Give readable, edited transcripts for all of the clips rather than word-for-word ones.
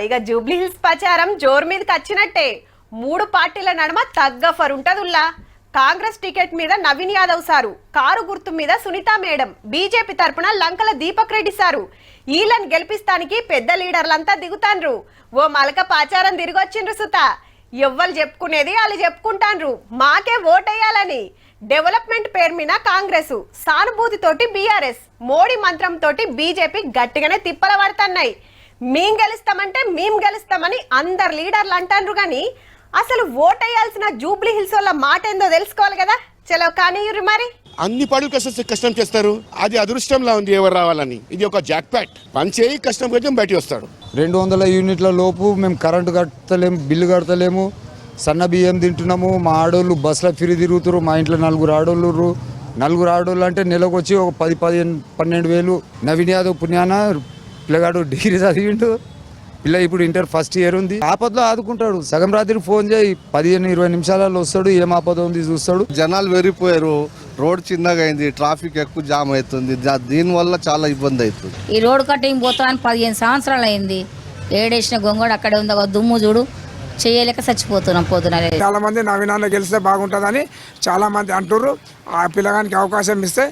ఇక Jubilee hills ప్రచారం జోరు మీదకి వచ్చినట్టే. 3 పార్టీల నడుమ తగ్గఫర్ ఉంటదుల్లా. కాంగ్రెస్ టికెట్ మీద నవీన్ యాదవ్ సారు, కారు గుర్తు మీద సునీతా మేడం, బీజేపీ తరపున లంకల దీపక్ రెడ్డి సారు. ఈలను గెలిపిస్తానికి పెద్ద లీడర్లంతా దిగుతాన్రు. ఓ మలక పాచారం తిరిగొచ్చిండ్రు సుత. ఎవ్వరు చెప్పుకునేది వాళ్ళు చెప్పుకుంటాన్రు, మాకే ఓటేయాలని. డెవలప్మెంట్ పేరు మీద కాంగ్రెస్, సానుభూతితోటి బీఆర్ఎస్, మోడీ మంత్రంతోటి బీజేపీ గట్టిగానే తిప్పల పడుతున్నాయి. మేం గెలుస్తామంటే మేం గెలుస్తామని అందరు లీడర్లు అంటారు. కానీ అసలు ఓటేయాల్సిన జూబ్లీ హిల్స్ వాళ్ళ మాట ఏందో తెలుసుకోవాలి కదా. చలో కానీ మరి అన్ని పడులు కష్టం చేస్తారు. అది అదృష్టంలా ఉంది ఎవరు రావాలని. ఇది ఒక జాక్ ప్యాట్. పని చేయి, కష్టం కొంచెం బయట వస్తాడు. 200 యూనిట్ల లోపు మేము కరెంటు కట్టలేము, బిల్లు కడతలేము, సన్న బియ్యం తింటున్నాము. మా ఆడోళ్ళు బస్సులో ఫిరి తిరుగుతారు. మా ఇంట్లో 4 ఆడోళ్ళు. 4 ఆడోళ్ళు అంటే నెలకు వచ్చి ఒక 10-12 వేలు. నవీన్ యాదవ్ పుణ్యాన పిల్లగాడు డిగ్రీ చదివిండు. పిల్ల ఇప్పుడు ఇంటర్ ఫస్ట్ ఇయర్ ఉంది. ఆపదలో ఆదుకుంటాడు. సగం రాత్రి ఫోన్ చేయి, 15-20 నిమిషాలలో వస్తాడు. ఏం ఆపద ఉంది చూస్తాడు. జనాలు వెరిపోయారు. రోడ్ చిన్నగా అయింది, ట్రాఫిక్ ఎక్కువ జామ్ అవుతుంది. దీనివల్ల చాలా ఇబ్బంది అవుతుంది. ఈ రోడ్ కటింగ్ పోతామని 15 సంవత్సరాలు అయింది. ఏడేసిన గొంగడు అక్కడే ఉంది. దుమ్ము చూడు, చేయలేక చచ్చిపోతున్నాం పొద్దున. చాలా మంది నవీనాన్న గెలిస్తే బాగుంటుందని చాలా మంది అంటుర్రు. ఆ పిల్లగానికి అవకాశం ఇస్తే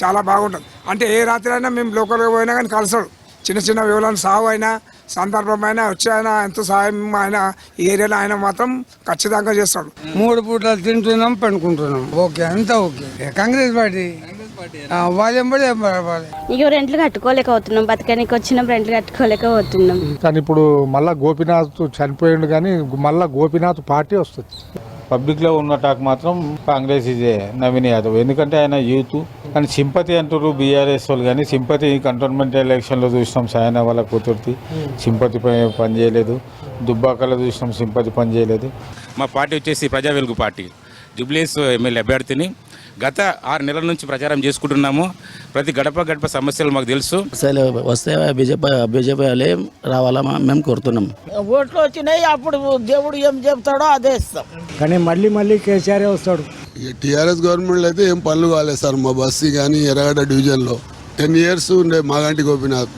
చాలా బాగుంటుంది. అంటే ఏ రాత్రి అయినా మేము లోకల్గా పోయినా కానీ కలుస్తాడు. చిన్న వివరాలు సాగు అయినా సందర్భమైనా వచ్చాయన ఎంత సాయం అయినా ఈ ఏరియాలో ఆయన మాత్రం ఖచ్చితంగా చేస్తాడు. 3 పూటలు తింటున్నాం, పండుకుంటున్నాం. ఓకే, అంతా ఓకే. కాంగ్రెస్ పార్టీ ఇక రెంట్లు కట్టుకోలేకపోతున్నాం. బతకనికి వచ్చినాం, రెంట్లు కట్టుకోలేకపోతున్నాం. కానీ ఇప్పుడు మళ్ళా గోపీనాథ్ చనిపోయిండు, కానీ మళ్ళా గోపీనాథ్ పార్టీ వస్తుంది. పబ్లిక్ లో ఉన్న టాక్ మాత్రం కాంగ్రెస్ ఇదే నవీన్ యాదవ్. ఎందుకంటే ఆయన యూత్. కానీ సింపతి అంటారు బీఆర్ఎస్ వాళ్ళు, కానీ సింపతి కంటోన్మెంట్ ఎలక్షన్లో చూసినాం. సాయన వాళ్ళ కూతుర్తి సింపతి పనిచేయలేదు. దుబ్బాకలో చూసినాం, సింపతి పనిచేయలేదు. మా పార్టీ వచ్చేసి ప్రజా వెలుగు పార్టీ. జూబ్లీస్ ఎమ్మెల్యే అభ్యర్థిని గత 6 నెలల నుంచి ప్రచారం చేసుకుంటున్నాము. ప్రతి గడప సమస్యలు మాకు తెలుసు. వస్తే బీజేపీ రావాలా మేము కోరుతున్నాం. ఓట్లు వచ్చినాయి, అప్పుడు దేవుడు ఏం చెప్తాడో అదే ఇస్తాం. కానీ మళ్ళీ కేసీఆర్ వస్తాడు. టీఆర్ఎస్ గవర్నమెంట్ అయితే ఏం పనులు కాలేదు సార్. మా బస్సు కానీ ఎర్రగడ్డ డివిజన్లో 10 years ఉండే మాగంటి గోపీనాథ్.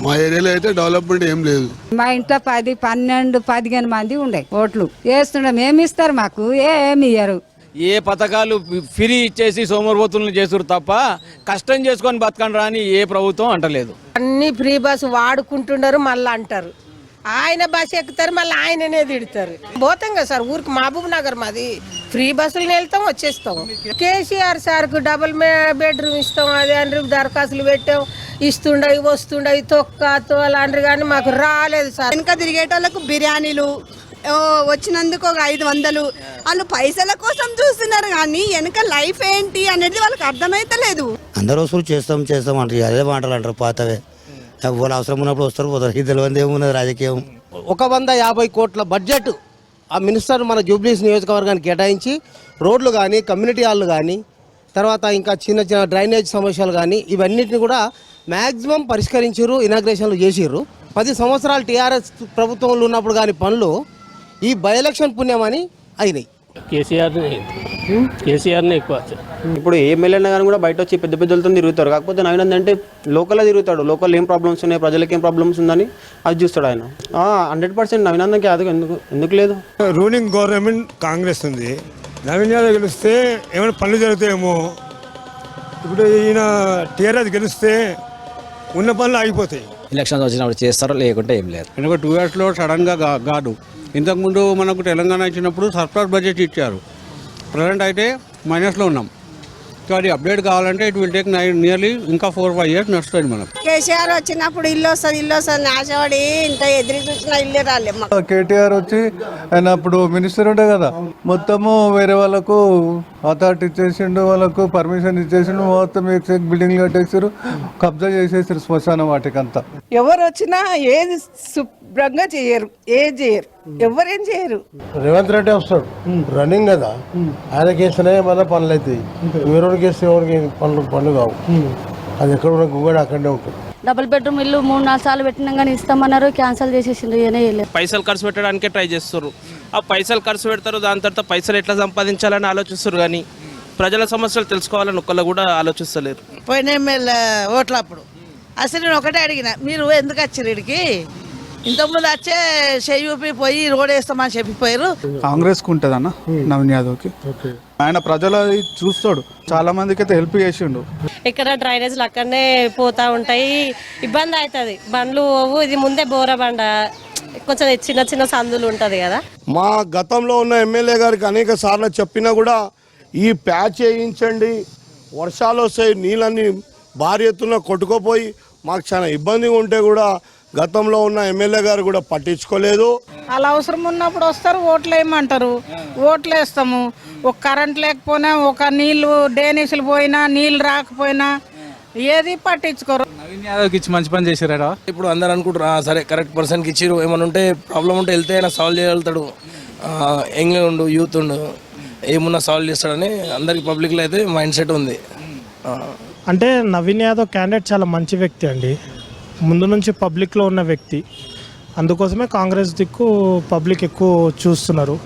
మా ఏరియాలో అయితే డెవలప్మెంట్ ఏం లేదు. మా ఇంట్లో 10-12-15 మంది ఉండే ఓట్లు వేస్తుండే. ఏమి ఇస్తారు మాకు? ఏమి ఇయ్యరు. ఏ పథకాలు ఫ్రీ ఇచ్చేసి సోమరిపోతులను చేస్తారు తప్ప కష్టం చేసుకొని బతకండి రాని ఏ ప్రభుత్వం అంటలేదు. అన్ని ఫ్రీ బస్సు వాడుకుంటున్నారు, మళ్ళీ అంటారు. ఆయన బస్సు ఎక్కుతారు, మళ్ళీ ఆయననే తిడతారు. పోతాం కదా సార్ ఊరికి. మహబూబ్ నగర్ మాది. ఫ్రీ బస్సులు వెళ్తాం, వచ్చేస్తాం. కేసీఆర్ సార్కు డబుల్ బెడ్రూమ్ ఇస్తాం అది అని దరఖాస్తులు పెట్టాం. ఇస్తుండవి వస్తుండవి తోలాండ్రు కానీ మాకు రాలేదు సార్. వెనక తిరిగేటోళ్ళకు బిర్యానీలు వచ్చినందుకు ఒక 500 వాళ్ళు పైసల కోసం చూస్తున్నారు. కానీ వెనక లైఫ్ ఏంటి అనేది వాళ్ళకి అర్థమైతలేదు. అందరూ వసూలు చేస్తాం అంటారు. అదే మాటలు అంటారు పాతవే. వాళ్ళు అవసరం ఉన్నప్పుడు వస్తారు, పోతారు. ఇది తెలియదు ఏమున్నది రాజకీయం. 150 కోట్ల బడ్జెట్ ఆ మినిస్టర్ మన జూబ్లీస్ నియోజకవర్గానికి కేటాయించి రోడ్లు కానీ, కమ్యూనిటీ హాల్లు కానీ, తర్వాత ఇంకా చిన్న డ్రైనేజ్ సమస్యలు కానీ ఇవన్నిటిని కూడా మ్యాక్సిమం పరిష్కరించారు, ఇనాగ్రేషన్లు చేసిర్రు. 10 సంవత్సరాలు టీఆర్ఎస్ ప్రభుత్వంలో ఉన్నప్పుడు కానీ పనులు ఈ బై ఎలక్షన్ పుణ్యమని అయినాయి. కేసీఆర్నే ఎక్కువ. ఇప్పుడు ఏ ఎమ్మెల్యే కానీ కూడా బయట వచ్చి పెద్ద పెద్దలతో తిరుగుతారు. కాకపోతే నవీన్ అంటే లోకల్లో తిరుగుతాడు. లోకల్ ఏం ప్రాబ్లమ్స్ ఉన్నాయి, ప్రజలకు ఏం ప్రాబ్లమ్స్ ఉందని అది చూస్తాడు ఆయన. 100% నవీన్ యాదవ్ ఎందుకు లేదు. రూలింగ్ గవర్నమెంట్ కాంగ్రెస్ ఉంది. నవీన్ యాదవ్ గెలిస్తే ఏమైనా పనులు జరుగుతాయేమో. ఇప్పుడు ఈయన టీఆర్ఎస్ గెలిస్తే ఉన్న పనులు ఆగిపోతాయి. ఎలక్షన్స్ వచ్చినప్పుడు చేస్తారో లేకుంటే ఏం లేదు. 2 yearsలో సడన్గా కాదు. ఇంతకుముందు మనకు తెలంగాణ ఇచ్చినప్పుడు సర్ప్లస్ బడ్జెట్ ఇచ్చారు. ప్రజెంట్ అయితే మైనస్లో ఉన్నాం. సో అది అప్డేట్ కావాలంటే ఇట్ విల్ టేక్ నియర్లీ ఇంకా 4-5 years నడుస్తుంది మనకు. కేసీఆర్ వచ్చినప్పుడు ఇల్లు వస్తుంది ఆశపడి ఇంత ఎదురు చూసిన ఇల్లు రాలే. కేటీఆర్ వచ్చి ఆయన అప్పుడు మినిస్టర్ ఉండే కదా, మొత్తము వేరే వాళ్ళకు అథారిటీ ఇచ్చేసిండు, వాళ్ళకు పర్మిషన్ ఇచ్చేసిండు. మొత్తం బిల్డింగ్లు కట్టేసారు, కబ్జా చేసేసారు శ్మశాన వాటికంతా. ఎవరు వచ్చినా ఏది శుభ్రంగా చేయరు, ఏం చేయరు, ఎవరేం చేయరు. రేవంత్ రెడ్డి వస్తాడు రన్నింగ్ కదా, ఆయనకి వేస్తేనే మన పనులు అవుతాయి. ఎవరికి వేస్తే ఎవరికి పనులు కావు. అది ఎక్కడ ఉన్న గుంగడి అక్కడనే ఉంటుంది. డబుల్ బెడ్రూమ్ ఇల్లు 3-4 సార్లు పెట్టినాం కానీ ఇస్తామన్నారు, క్యాన్సిల్ చేసేసిండ్రు. పైసలు ఖర్చు పెట్టడానికే ట్రై చేస్తారు. ఆ పైసలు ఖర్చు పెడతారు, దాని తర్వాత పైసలు ఎట్లా సంపాదించాలని ఆలోచిస్తారు. కానీ ప్రజల సమస్యలు తెలుసుకోవాలని ఒక్కళ్ళు కూడా ఇంతకుముందు వచ్చే చెయ్యి పోయి రోడ్ వేస్తామని చెప్పిపోయారు. కాంగ్రెస్కి ఉంటుంది అన్న నవీన్ యాదవ్కి. ఆయన ప్రజల చూస్తాడు, చాలా మందికి అయితే హెల్ప్ చేసిండు. ఇక్కడ డ్రైనేజ్లు అక్కడనే పోతా ఉంటాయి, ఇబ్బంది అవుతుంది. బండ్లు పోవు, ఇది ముందే బోర బండ, కొంచెం చిన్న చిన్న సందులు ఉంటుంది కదా. మా గతంలో ఉన్న ఎమ్మెల్యే గారికి అనేక సార్లు చెప్పినా కూడా ఈ ప్యాచ్ వేయించండి, వర్షాలు వస్తాయి, నీళ్ళన్నీ భారీ ఎత్తున కొట్టుకుపోయి మాకు చాలా ఇబ్బందిగా ఉంటే కూడా గతంలో ఉన్న ఎమ్మెల్యే గారు కూడా పట్టించుకోలేదు. అలా అవసరం ఉన్నప్పుడు వస్తారు, ఓట్లు వేయమంటారు, ఓట్లు వేస్తాము. ఒక కరెంట్ లేకపోయినా, ఒక నీళ్లు డ్రైనేజీలు పోయినా, నీళ్ళు రాకపోయినా ఏది పట్టించుకోరు. నవీన్ యాదవ్కి ఇచ్చి మంచి పని చేశారా? ఇప్పుడు అందరు అనుకుంటారు సరే కరెక్ట్ పర్సన్కి ఇచ్చిరు, ఏమైనా ఉంటే ప్రాబ్లం ఉంటే వెళ్తే ఆయన సాల్వ్ చేయగలుగుతాడు, యంగ్ ఉండు, యూత్ ఉండు, ఏమున్నా సాల్వ్ చేస్తాడని అందరికి పబ్లిక్లో అయితే మైండ్ సెట్ ఉంది. అంటే నవీన్ యాదవ్ క్యాండిడేట్ చాలా మంచి వ్యక్తి అండి, ముందు నుంచి పబ్లిక్లో ఉన్న వ్యక్తి. అందుకోసమే కాంగ్రెస్ దిక్కు పబ్లిక్ ఎక్కువ చూస్తున్నారు.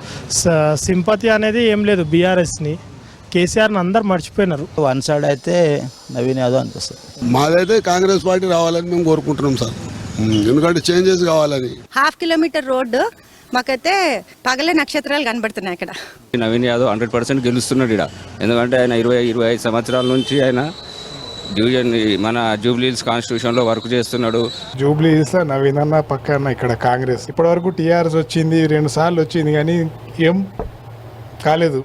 సింపతి అనేది ఏం లేదు బీఆర్ఎస్ని, కేసీఆర్ని అందరు మర్చిపోయినారు. వన్ సైడ్ అయితే నవీన్ యాదవ్ అనిపిస్తుంది. మాదైతే కాంగ్రెస్ పార్టీ రావాలని మేము కోరుకుంటున్నాం సార్, ఎందుకంటే చేంజెస్ కావాలని. హాఫ్ కిలోమీటర్ రోడ్డు మాకైతే పగలే నక్షత్రాలు కనబడుతున్నాయి ఇక్కడ. నవీన్ యాదవ్ 100% గెలుస్తున్నాడు ఇక్కడ. ఎందుకంటే ఆయన 25 సంవత్సరాల నుంచి ఆయన డివిజన్ మన జూబ్లీహిల్స్ కాన్స్టిట్యూషన్లో వర్క్ చేస్తున్నాడు. జూబ్లీహిల్స్ నవీన్ అన్న పక్కన ఇక్కడ కాంగ్రెస్ ఇప్పటివరకు టీఆర్ఎస్ వచ్చింది, 2 సార్లు వచ్చింది కానీ ఏం కాలేదు.